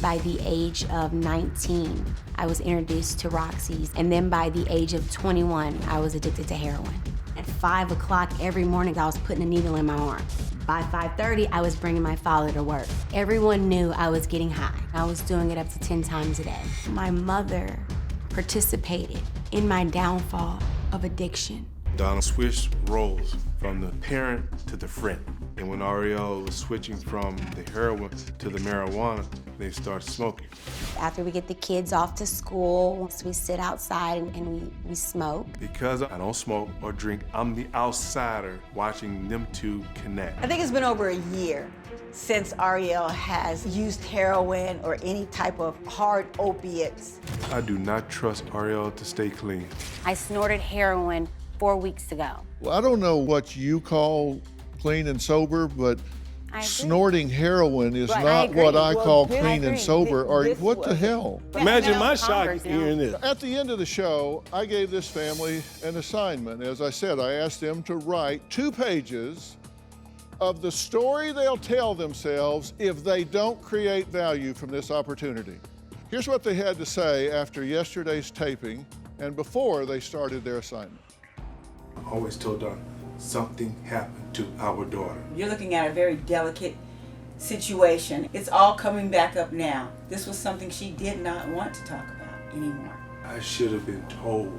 By the age of 19, I was introduced to Roxy's, and then by the age of 21, I was addicted to heroin. At 5 o'clock every morning, I was putting a needle in my arm. By 5:30, I was bringing my father to work. Everyone knew I was getting high. I was doing it up to 10 times a day. My mother participated in my downfall of addiction. Donna switched roles from the parent to the friend. And when Arielle was switching from the heroin to the marijuana, they started smoking. After we get the kids off to school, once we sit outside and we smoke. Because I don't smoke or drink, I'm the outsider watching them two connect. I think it's been over a year since Arielle has used heroin or any type of hard opiates. I do not trust Arielle to stay clean. I snorted heroin 4 weeks ago. Well, I don't know what you call clean and sober, but snorting heroin is not what I call clean and sober. Or what the hell? Imagine my shock hearing this. At the end of the show, I gave this family an assignment. As I said, I asked them to write 2 pages of the story they'll tell themselves if they don't create value from this opportunity. Here's what they had to say after yesterday's taping and before they started their assignment. I always told Donna, something happened to our daughter. You're looking at a very delicate situation. It's all coming back up now. This was something she did not want to talk about anymore. I should have been told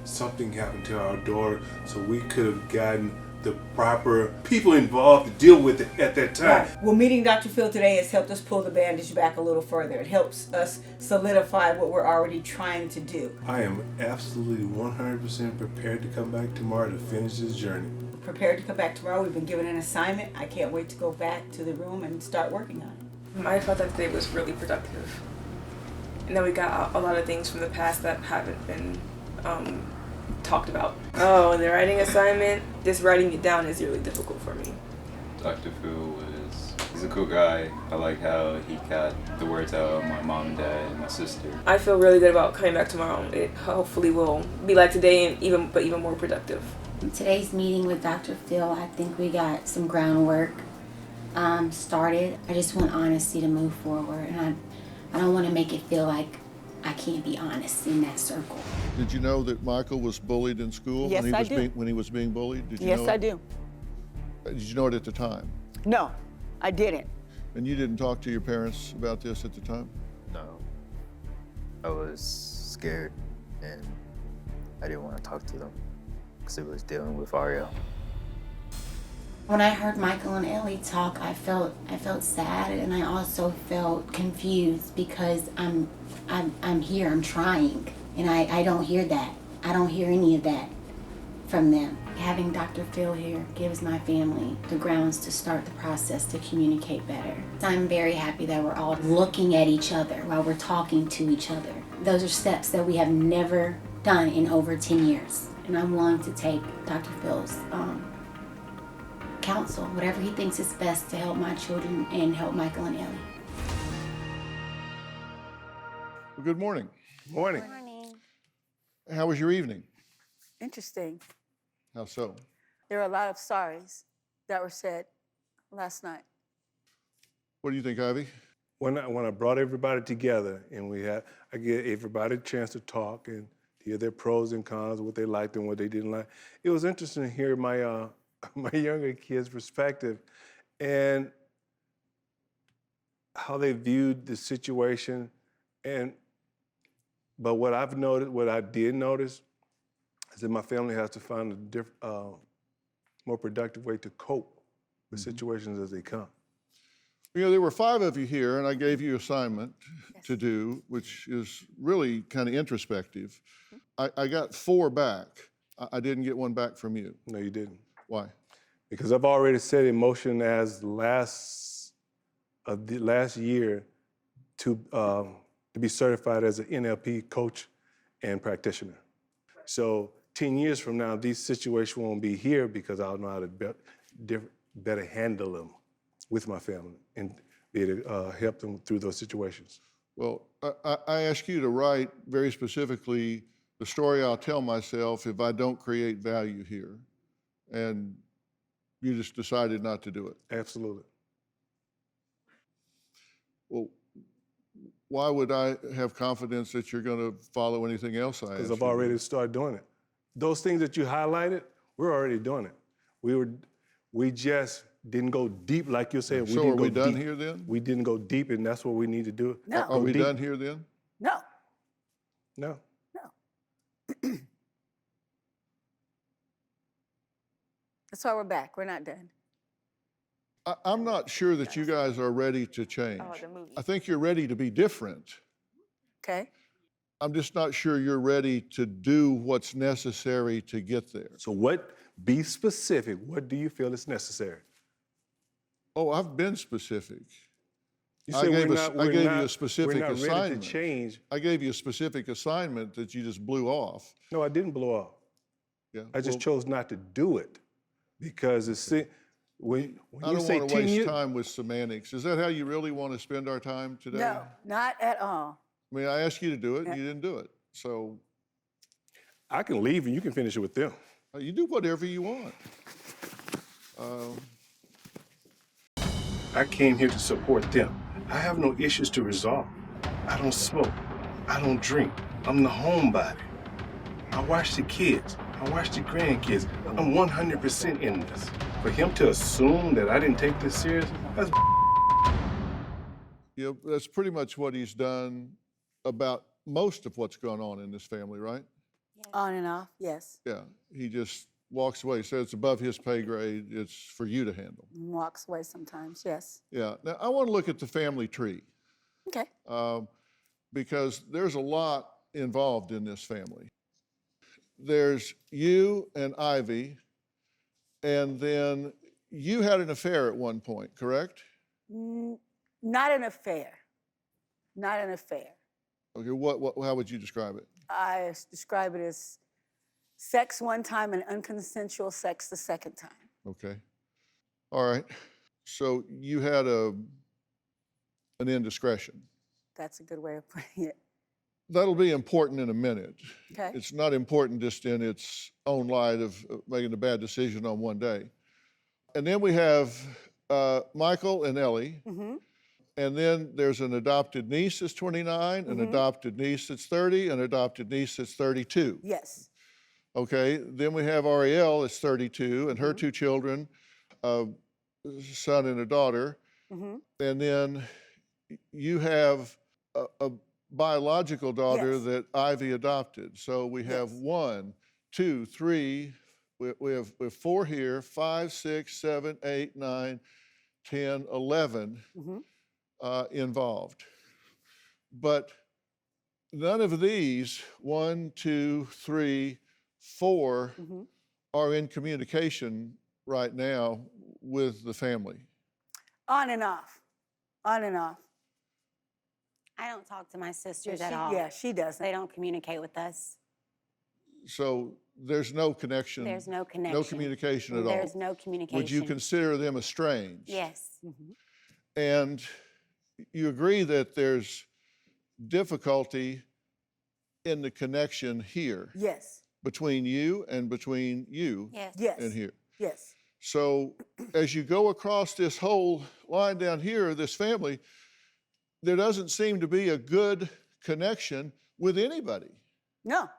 something happened to our daughter so we could have gotten the proper people involved to deal with it at that time. Right. Well, meeting Dr. Phil today has helped us pull the bandage back a little further. It helps us solidify what we're already trying to do. I am absolutely 100% prepared to come back tomorrow to finish this journey. Prepared to come back tomorrow. We've been given an assignment. I can't wait to go back to the room and start working on it. I felt that today was really productive. And then we got a lot of things from the past that haven't been talked about. Oh, the writing assignment, just writing it down is really difficult for me. Dr. Phil he's a cool guy. I like how he got the words out of my mom and dad and my sister. I feel really good about coming back tomorrow. It hopefully will be like today and even more productive. In today's meeting with Dr. Phil, I think we got some groundwork started. I just want honesty to move forward, and I don't want to make it feel like I can't be honest in that circle. Did you know that Michael was bullied in school? Yes, I do. When he was being bullied? Did you Yes, know it? I do. Did you know it at the time? No, I didn't. And you didn't talk to your parents about this at the time? No. I was scared and I didn't want to talk to them because it was dealing with Arielle. When I heard Michael and Ellie talk, I felt sad, and I also felt confused because I'm here, I'm trying, and I don't hear that. I don't hear any of that from them. Having Dr. Phil here gives my family the grounds to start the process to communicate better. I'm very happy that we're all looking at each other while we're talking to each other. Those are steps that we have never done in over 10 years, and I'm willing to take Dr. Phil's counsel, whatever he thinks is best to help my children and help Michael and Ellie. Well, good morning. Morning. How was your evening? Interesting. How so? There are a lot of sorries that were said last night. What do you think, Ivy? When I brought everybody together and I gave everybody a chance to talk and hear their pros and cons, what they liked and what they didn't like. It was interesting to hear my younger kids' perspective and how they viewed the situation. But what I did notice is that my family has to find a more productive way to cope with situations as they come. You know, there were 5 of you here, and I gave you an assignment to do, which is really kind of introspective. I got 4 back. I didn't get 1 back from you. No, you didn't. Why? Because I've already set in motion as last year to be certified as an NLP coach and practitioner. So 10 years from now, these situations won't be here because I'll know how to better handle them with my family and be able to help them through those situations. Well, I ask you to write very specifically the story I'll tell myself if I don't create value here. And you just decided not to do it. Absolutely. Well, Why would I have confidence that you're going to follow anything else I ask? Because I've already started doing it. Those things that you highlighted, we're already doing it. We just didn't go deep like you're saying. So are we done here then? We didn't go deep, and that's what we need to do. No. Are we done here then? No. No. No. That's why we're back. We're not done. I'm not sure that you guys are ready to change. Oh, the movie. I think you're ready to be different. Okay. I'm just not sure you're ready to do what's necessary to get there. So be specific. What do you feel is necessary? Oh, I've been specific. You I said gave we're you not- a specific we're not assignment. ready to change. I gave you a specific assignment that you just blew off. No, I didn't blow off. Yeah. I just well, chose not to do it because when I you don't say want to 10 waste years, time with semantics. Is that how you really want to spend our time today? No, not at all. I mean, I asked you to do it, and Yeah. you didn't do it. So I can leave and you can finish it with them. you do whatever you want. I came here to support them. I have no issues to resolve. I don't smoke. I don't drink. I'm the homebody. I watch the kids. I watch the grandkids. I'm 100% in this. For him to assume that I didn't take this serious, that's Yeah, that's pretty much what he's done about most of what's going on in this family, right? On and off, yes. Yeah, he just walks away, says it's above his pay grade, it's for you to handle. Walks away sometimes, yes. Yeah, now I want to look at the family tree Okay. because there's a lot involved in this family. There's you and Ivy, and then you had an affair at one point, correct? Not an affair. Not an affair. Okay, how would you describe it? I describe it as sex one time and unconsensual sex the second time. Okay. All right. So you had an indiscretion. That's a good way of putting it. That'll be important in a minute. Okay. It's not important just in its own light of making a bad decision on one day. And then we have Michael and Ellie. Mm-hmm. And then there's an adopted niece that's 29, an adopted niece that's 30, an adopted niece that's 32. Yes. Okay, then we have Arielle that's 32, and her two children, a son and a daughter. Mm-hmm. And then you have a biological daughter Yes. that Ivy adopted. So we have Yes. 1, 2, 3, we have 4 here, 5, 6, 7, 8, 9, 10, 11 involved. But none of these, 1, 2, 3, 4, are in communication right now with the family. On and off. On and off. I don't talk to my sisters Yeah, at all. Yeah, she doesn't. They don't communicate with us. So there's no connection. There's no connection. No communication at all. There's no communication. Would you consider them estranged? Yes. And you agree that there's difficulty in the connection here Yes. between you and between you Yes. Yes. and here. Yes. So as you go across this whole line down here, this family, there doesn't seem to be a good connection with anybody. No.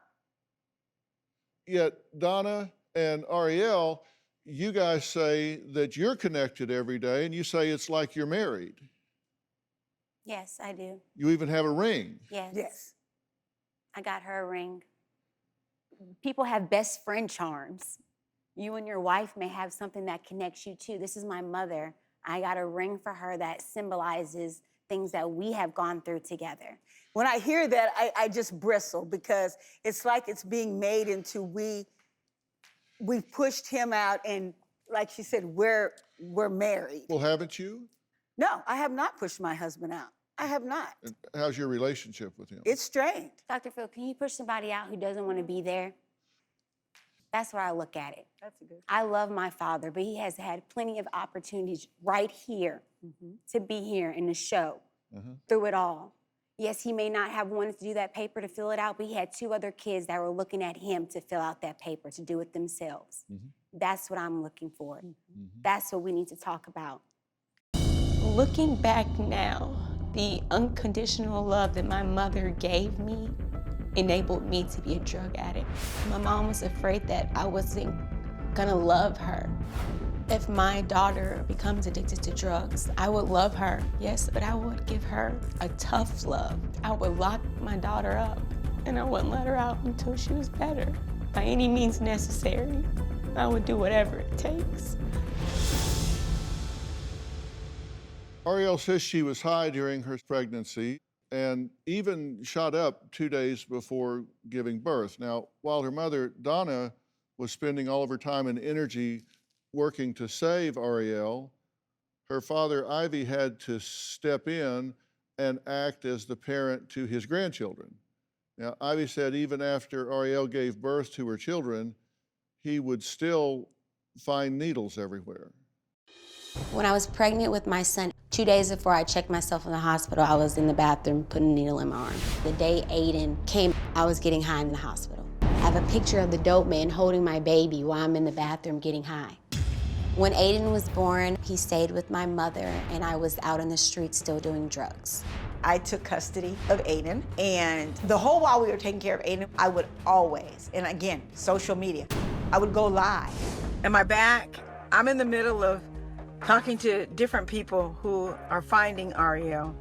Yet Donna and Arielle, you guys say that you're connected every day, and you say it's like you're married. Yes, I do. You even have a ring. Yes. Yes. I got her a ring. People have best friend charms. You and your wife may have something that connects you too. This is my mother. I got a ring for her that symbolizes things that we have gone through together. When I hear that, I just bristle because it's like it's being made into we pushed him out and like she said, we're married. Well, haven't you? No, I have not pushed my husband out. I have not. And how's your relationship with him? It's strained. Dr. Phil, can you push somebody out who doesn't want to be there? That's where I look at it. That's a good. I love my father, but he has had plenty of opportunities right here to be here in the show through it all. Yes, he may not have wanted to do that paper to fill it out, but he had 2 other kids that were looking at him to fill out that paper, to do it themselves. That's what I'm looking for. That's what we need to talk about. Looking back now, The unconditional love that my mother gave me enabled me to be a drug addict. My mom was afraid that I wasn't gonna love her. If my daughter becomes addicted to drugs, I would love her, yes, but I would give her a tough love. I would lock my daughter up, and I wouldn't let her out until she was better. By any means necessary, I would do whatever it takes. Arielle says she was high during her pregnancy and even shot up 2 days before giving birth. Now, while her mother, Donna, was spending all of her time and energy working to save Arielle, her father, Ivy, had to step in and act as the parent to his grandchildren. Now, Ivy said even after Arielle gave birth to her children, he would still find needles everywhere. When I was pregnant with my son, 2 days before I checked myself in the hospital, I was in the bathroom putting a needle in my arm. The day Aiden came, I was getting high in the hospital. I have a picture of the dope man holding my baby while I'm in the bathroom getting high. When Aiden was born, he stayed with my mother, and I was out in the street still doing drugs. I took custody of Aiden, and the whole while we were taking care of Aiden, I would always, and again, social media, I would go live. Am I back? I'm in the middle of talking to different people who are finding Arielle.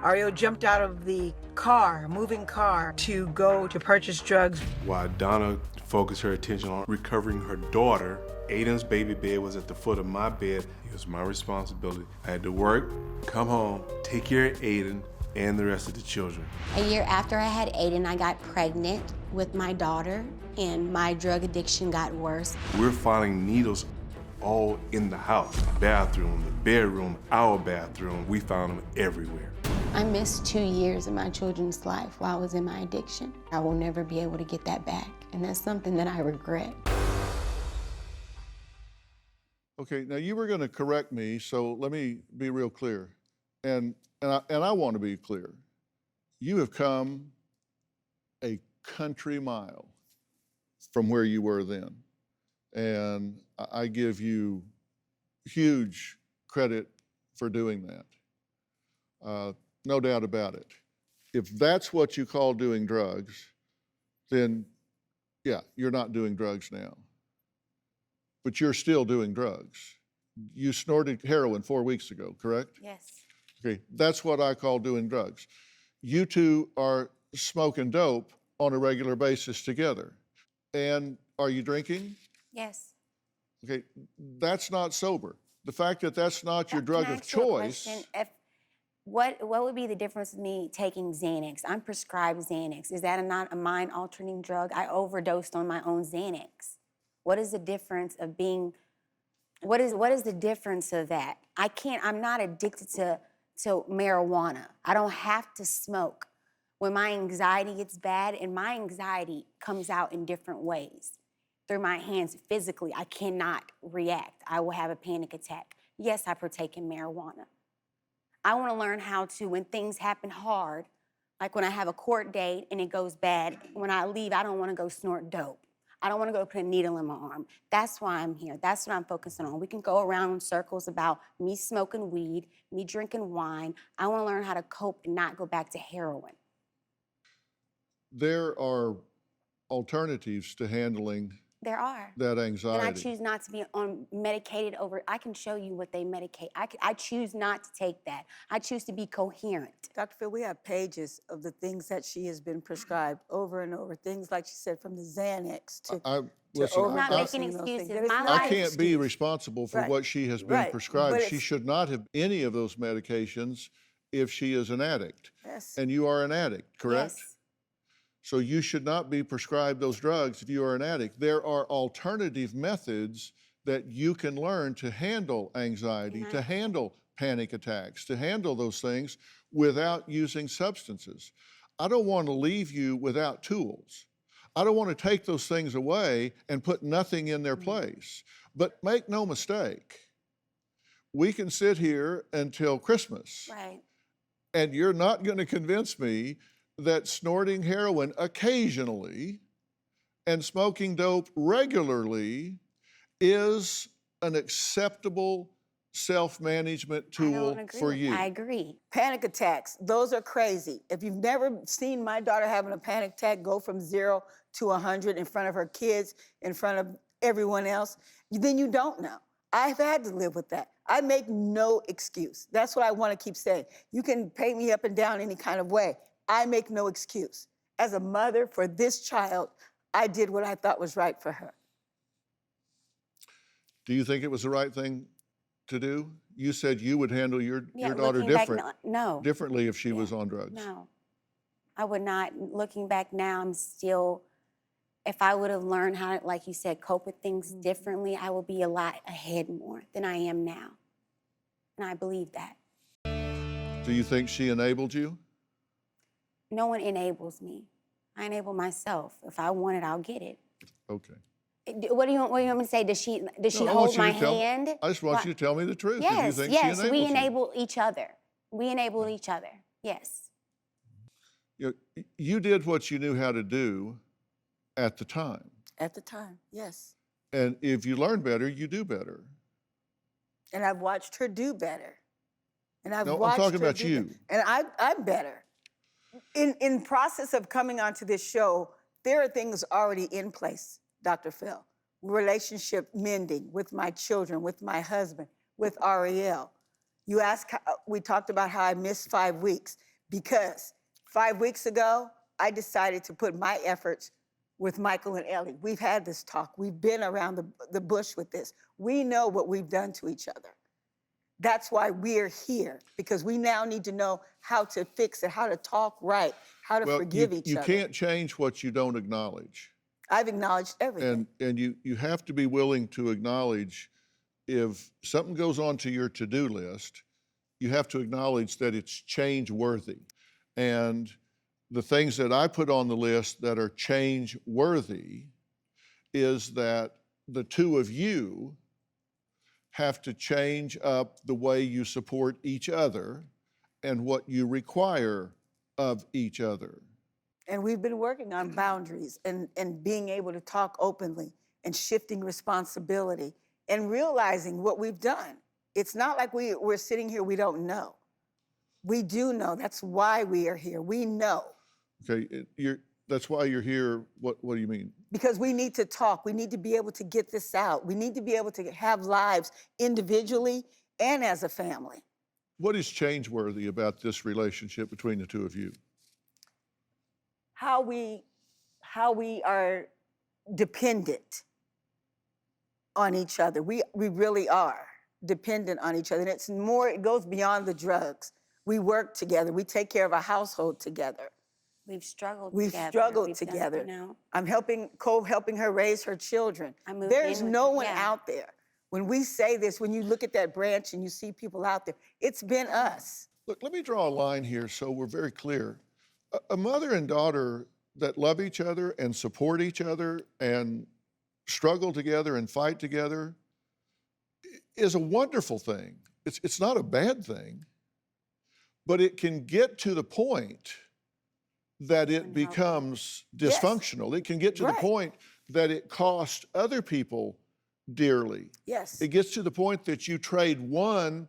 Arielle jumped out of the car, moving car, to go to purchase drugs. While Donna focused her attention on recovering her daughter, Aiden's baby bed was at the foot of my bed. It was my responsibility. I had to work, come home, take care of Aiden and the rest of the children. A year after I had Aiden, I got pregnant with my daughter, and my drug addiction got worse. We're finding needles all in the house. Bathroom, the bedroom, our bathroom. We found them everywhere. I missed 2 years of my children's life while I was in my addiction. I will never be able to get that back, and that's something that I regret. Okay, now you were going to correct me, so let me be real clear. And I want to be clear. You have come a country mile from where you were then. And I give you huge credit for doing that. No doubt about it. If that's what you call doing drugs, then yeah, you're not doing drugs now. But you're still doing drugs. You snorted heroin 4 weeks ago, correct? Yes. Okay, that's what I call doing drugs. You two are smoking dope on a regular basis together. And are you drinking? Yes. Okay, that's not sober. The fact that that's not your drug Can I of ask you a choice. question? What would be the difference with me taking Xanax? I'm prescribed Xanax. Is that not a mind-altering drug? I overdosed on my own Xanax. What is the difference of being? What is the difference of that? I'm not addicted to marijuana. I don't have to smoke. When my anxiety gets bad, and my anxiety comes out in different ways. Through my hands physically, I cannot react. I will have a panic attack. Yes, I partake in marijuana. I want to learn how to, when things happen hard, like when I have a court date and it goes bad, when I leave, I don't want to go snort dope. I don't want to go put a needle in my arm. That's why I'm here. That's what I'm focusing on. We can go around in circles about me smoking weed, me drinking wine. I want to learn how to cope and not go back to heroin. There are alternatives to handling There are. that anxiety. And I choose not to be on medicated over. I can show you what they medicate. I choose not to take that. I choose to be coherent. Dr. Phil, we have pages of the things that she has been prescribed over and over. Things like she said, from the Xanax to Listen, I'm not making overdosing, those excuses. things. My I life- can't be responsible for Right. what she has been Right. prescribed. But She it's- should not have any of those medications if she is an addict. Yes. And you are an addict, correct? Yes. So you should not be prescribed those drugs if you are an addict. There are alternative methods that you can learn to handle anxiety, to handle panic attacks, to handle those things without using substances. I don't want to leave you without tools. I don't want to take those things away and put nothing in their place. But make no mistake, we can sit here until Christmas, Right. and you're not going to convince me that snorting heroin occasionally and smoking dope regularly is an acceptable self-management I tool don't agree for with- you. I agree. Panic attacks, those are crazy. If you've never seen my daughter having a panic attack go from 0 to 100 in front of her kids, in front of everyone else, then you don't know. I've had to live with that. I make no excuse. That's what I want to keep saying. You can paint me up and down any kind of way. I make no excuse. As a mother for this child, I did what I thought was right for her. Do you think it was the right thing to do? You said you would handle your daughter looking back, no. differently if she Yeah, was on drugs. No, I would not. Looking back now, I'm still, if I would have learned how to, like you said, cope with things differently, I would be a lot ahead more than I am now. And I believe that. Do you think she enabled you? No one enables me. I enable myself. If I want it, I'll get it. Okay. What do you want me to say? Does she No, I want hold you my to tell- hand? I just want you to tell me the truth. Yes, if you think yes, she we enables you. enable each other. We enable each other. Yes. You did what you knew how to do at the time. At the time, yes. And if you learn better, you do better. And I've watched her do better. And I've No, I'm watched talking her about do you. better. And I'm better. In process of coming onto this show, there are things already in place, Dr. Phil. Relationship mending with my children, with my husband, with Arielle. You asked, we talked about how I missed 5 weeks because 5 weeks ago, I decided to put my efforts with Michael and Ellie. We've had this talk. We've been around the bush with this. We know what we've done to each other. That's why we're here, because we now need to know how to fix it, how to talk right, how to forgive each you other. You can't change what you don't acknowledge. I've acknowledged everything. And you have to be willing to acknowledge if something goes onto your to-do list, you have to acknowledge that it's change worthy. And the things that I put on the list that are change worthy is that the two of you have to change up the way you support each other and what you require of each other. And we've been working on boundaries and being able to talk openly and shifting responsibility and realizing what we've done. It's not like we're sitting here, we don't know. We do know. That's why we are here. We know. Okay, that's why you're here. What do you mean? Because we need to talk. We need to be able to get this out. We need to be able to have lives individually and as a family. What is change-worthy about this relationship between the two of you? How we are dependent on each other. We really are dependent on each other. And it's more, it goes beyond the drugs. We work together. We take care of our household together. We've struggled We've together. struggled We've done, together. you know. I'm helping her raise her children. I moved There's in with no her, one yeah. out there. When we say this, when you look at that branch and you see people out there, it's been us. Look, let me draw a line here so we're very clear. A mother and daughter that love each other and support each other and struggle together and fight together is a wonderful thing. It's not a bad thing, but it can get to the point that it becomes dysfunctional. Yes. It can get to the point that it costs other people dearly. Yes. It gets to the point that you trade one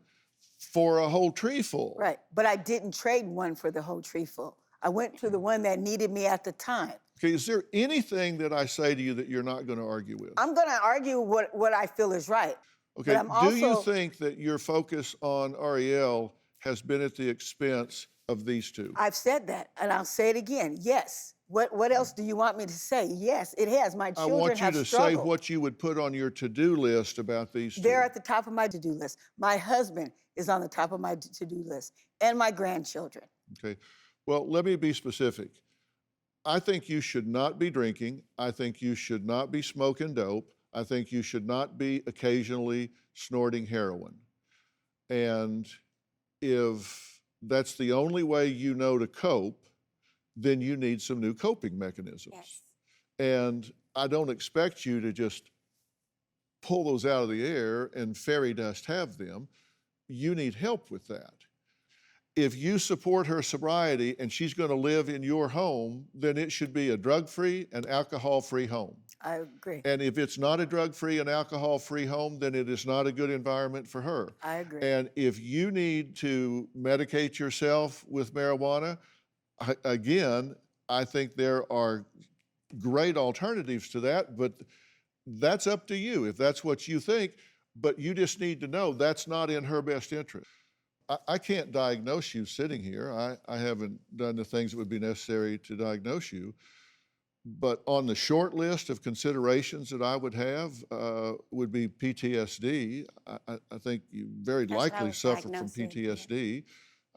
for a whole tree full. Right, but I didn't trade one for the whole tree full. I went to the one that needed me at the time. Okay, is there anything that I say to you that you're not going to argue with? I'm gonna argue what I feel is right. Okay, but I'm do you also- think that your focus on Arielle has been at the expense of these two? I've said that, and I'll say it again, yes. What else do you want me to say? Yes, it has. My I children want you have to struggled. say what you would put on your to-do list about these two. They're at the top of my to-do list. My husband is on the top of my to-do list, and my grandchildren. Okay, well, let me be specific. I think you should not be drinking. I think you should not be smoking dope. I think you should not be occasionally snorting heroin. And if that's the only way you know to cope, then you need some new coping mechanisms. Yes. And I don't expect you to just pull those out of the air and fairy dust have them. You need help with that. If you support her sobriety and she's going to live in your home, then it should be a drug-free and alcohol-free home. I agree. And if it's not a drug-free and alcohol-free home, then it is not a good environment for her. I agree. And if you need to medicate yourself with marijuana, again, I think there are great alternatives to that, but that's up to you if that's what you think. But you just need to know that's not in her best interest. I can't diagnose you sitting here. I haven't done the things that would be necessary to diagnose you. But on the short list of considerations that I would have would be PTSD. I think you very likely suffer from PTSD.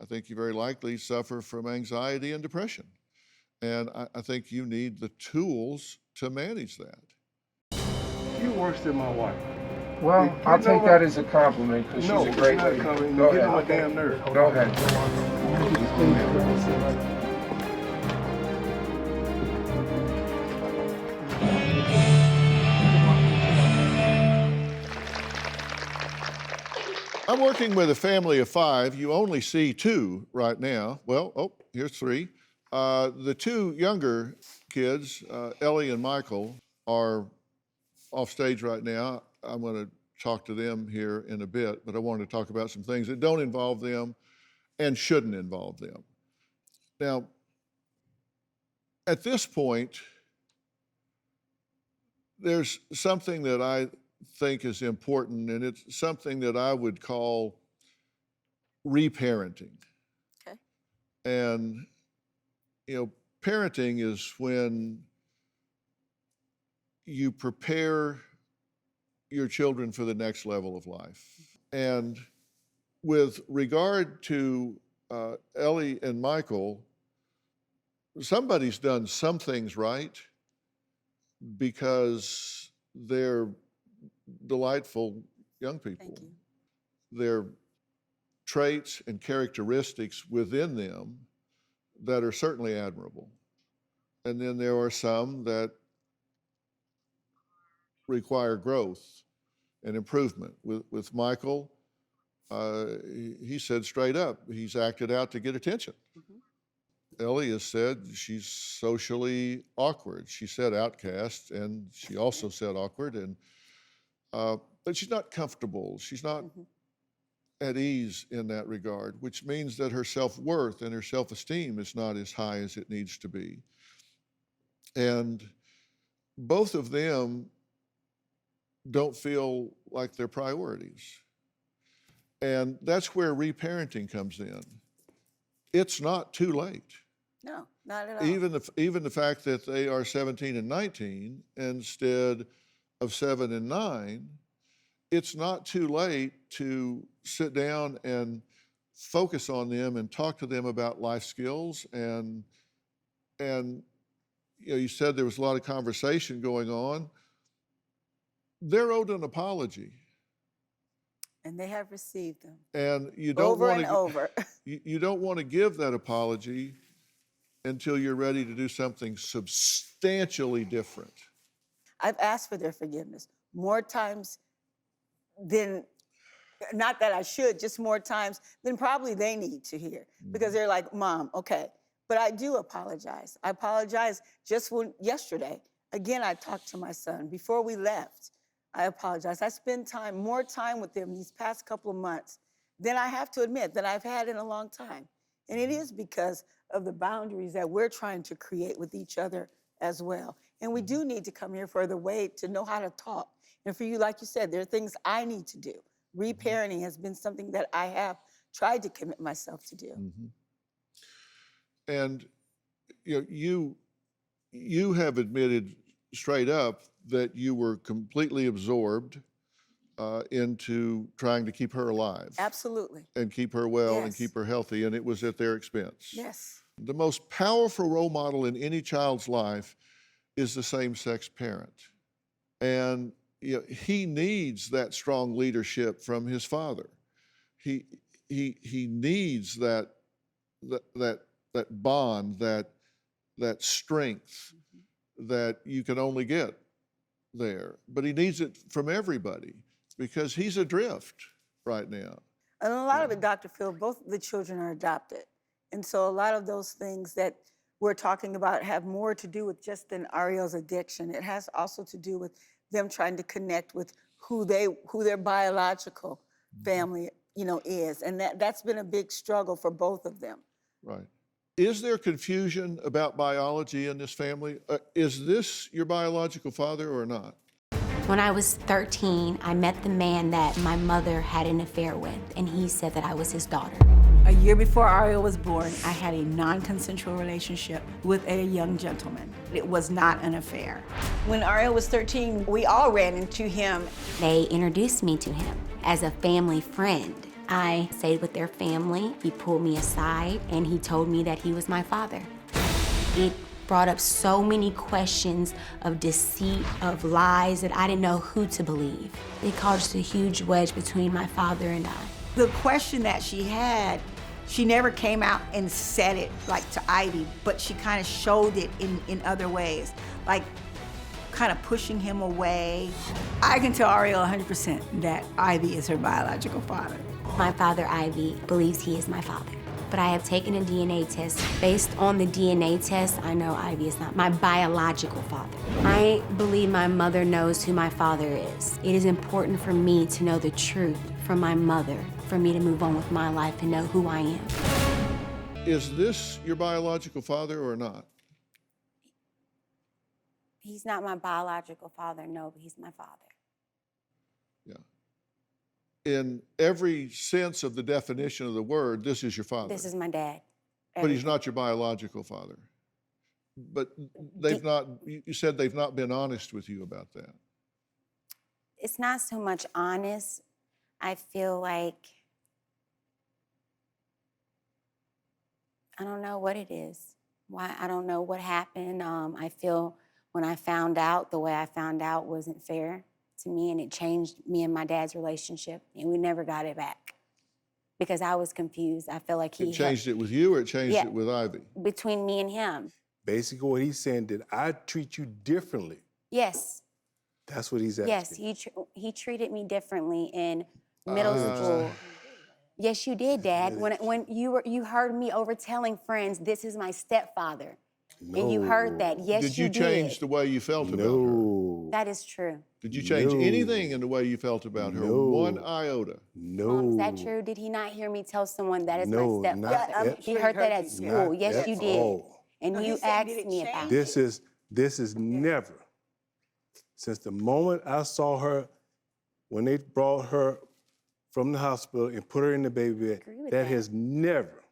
I think you very likely suffer from anxiety and depression. And I think you need the tools to manage that. You're worse than my wife. Well, I'll take that as a compliment because No, she's a great it's not lady. coming. Go Get ahead. on my damn nerve. Go ahead. I'm working with a family of 5. You only see 2 right now. Well, oh, here's 3. The 2 younger kids, Ellie and Michael, are off stage right now. I'm going to talk to them here in a bit, but I wanted to talk about some things that don't involve them and shouldn't involve them. Now, at this point, there's something that I think is important, and it's something that I would call reparenting. Okay. And, parenting is when you prepare your children for the next level of life. And with regard to Ellie and Michael, somebody's done some things right because they're delightful young people. Thank you. There are traits and characteristics within them that are certainly admirable. And then there are some that require growth and improvement. With Michael, he said straight up, he's acted out to get attention. Mm-hmm. Ellie has said she's socially awkward. She said outcast, and she also said awkward, and but she's not comfortable. She's not at ease in that regard, which means that her self-worth and her self-esteem is not as high as it needs to be. And both of them don't feel like they're priorities. And that's where reparenting comes in. It's not too late. No, not at all. Even the fact that they are 17 and 19 instead of 7 and 9, it's not too late to sit down and focus on them and talk to them about life skills. And you said there was a lot of conversation going on. They're owed an apology. And they have received them. And you don't over want and over. You don't want to give that apology until you're ready to do something substantially different. I've asked for their forgiveness more times than, not that I should, just more times than probably they need to hear. Because they're like, Mom, okay. But I do apologize. I apologize just yesterday. Again, I talked to my son before we left. I apologize. I spend more time with them these past couple of months than I have to admit that I've had in a long time. And it is because of the boundaries that we're trying to create with each other as well. And we do need to come here for the way to know how to talk. And for you, like you said, there are things I need to do. Reparenting has been something that I have tried to commit myself to do. And you have admitted straight up that you were completely absorbed into trying to keep her alive. Absolutely. And keep her well and Yes. keep her healthy, and it was at their expense. Yes. The most powerful role model in any child's life is the same-sex parent. And he needs that strong leadership from his father. He needs that bond, that strength that you can only get there. But he needs it from everybody because he's adrift right now. And a lot of it, Dr. Phil, both the children are adopted. And so a lot of those things that we're talking about have more to do with just than Arielle's addiction. It has also to do with them trying to connect with who their biological family, is. And that's been a big struggle for both of them. Right. Is there confusion about biology in this family? Is this your biological father or not? When I was 13, I met the man that my mother had an affair with, and he said that I was his daughter. A year before Arielle was born, I had a non-consensual relationship with a young gentleman. It was not an affair. When Arielle was 13, we all ran into him. They introduced me to him as a family friend. I stayed with their family. He pulled me aside, and he told me that he was my father. It brought up so many questions of deceit, of lies, that I didn't know who to believe. It caused a huge wedge between my father and I. The question that she had, she never came out and said it like to Ivy, but she kind of showed it in other ways, like kind of pushing him away. I can tell Arielle 100% that Ivy is her biological father. My father, Ivy, believes he is my father. But I have taken a DNA test. Based on the DNA test, I know Ivy is not my biological father. I believe my mother knows who my father is. It is important for me to know the truth from my mother, for me to move on with my life and know who I am. Is this your biological father or not? He's not my biological father, no, but he's my father. Yeah. In every sense of the definition of the word, this is your father. This is my dad. But he's not your biological father. But you said they've not been honest with you about that. It's not so much honest. I feel like, I don't know what it is. Why, I don't know what happened. I feel when I found out, the way I found out wasn't fair to me, and it changed me and my dad's relationship, and we never got it back because I was confused. I feel like he changed it with you, or it changed it with Ivy? Between me and him. Basically, what he's saying, did I treat you differently? Yes. That's what he's asking. Yes, he treated me differently in middle school. Yes, you did, Dad. When you heard me over telling friends, this is my stepfather. No. And you heard that. Yes, you did. Did you change the way you felt about her? That is true. Did you change anything in the way you felt about her? One iota? No. Is that true? Did he not hear me tell someone that is my stepfather? He heard that at school. Yes, you did. And you asked me about it. This is never, since the moment I saw her, when they brought her from the hospital and put her in the baby bed, that has never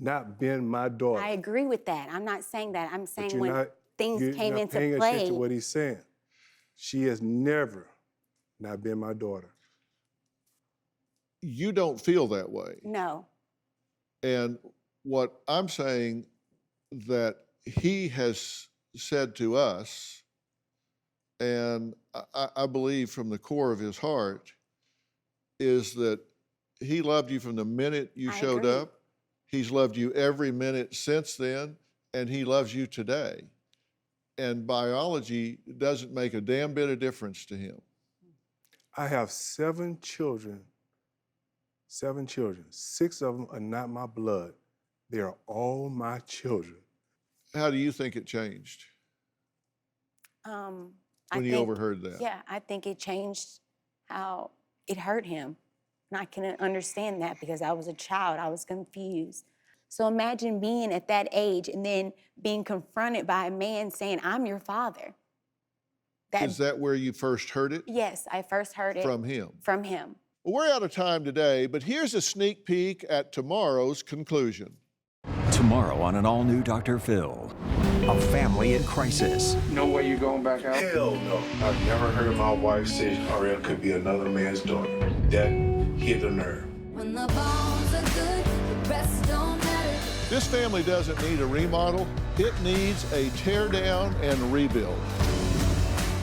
not been my daughter. I agree with that. I'm not saying that. I'm saying when things came into play. You're not paying attention to what he's saying. She has never not been my daughter. You don't feel that way. No. And what I'm saying that he has said to us, and I believe from the core of his heart, is that he loved you from the minute you showed up. He's loved you every minute since then, and he loves you today. And biology doesn't make a damn bit of difference to him. I have 7 children. 7 children. 6 of them are not my blood. They are all my children. How do you think it changed? When you overheard that? Yeah, I think it changed how it hurt him. And I can understand that because I was a child, I was confused. So imagine being at that age and then being confronted by a man saying, I'm your father. Is that where you first heard it? Yes, I first heard it. From him? From him. Well, we're out of time today, but here's a sneak peek at tomorrow's conclusion. Tomorrow on an all-new Dr. Phil, a family in crisis. No way you going back out? Hell no. I've never heard my wife say Arielle could be another man's daughter. That hit a nerve. When the bones are good, the rest don't matter. This family doesn't need a remodel. It needs a tear down and rebuild.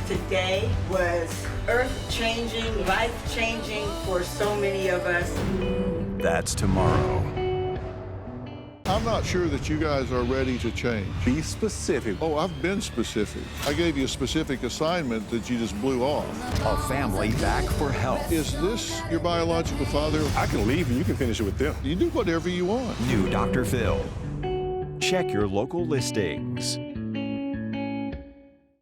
Today was earth-changing, life-changing for so many of us. That's tomorrow. I'm not sure that you guys are ready to change. Be specific. Oh, I've been specific. I gave you a specific assignment that you just blew off. A family back for health. Is this your biological father? I can leave and you can finish it with them. You do whatever you want. New Dr. Phil. Check your local listings.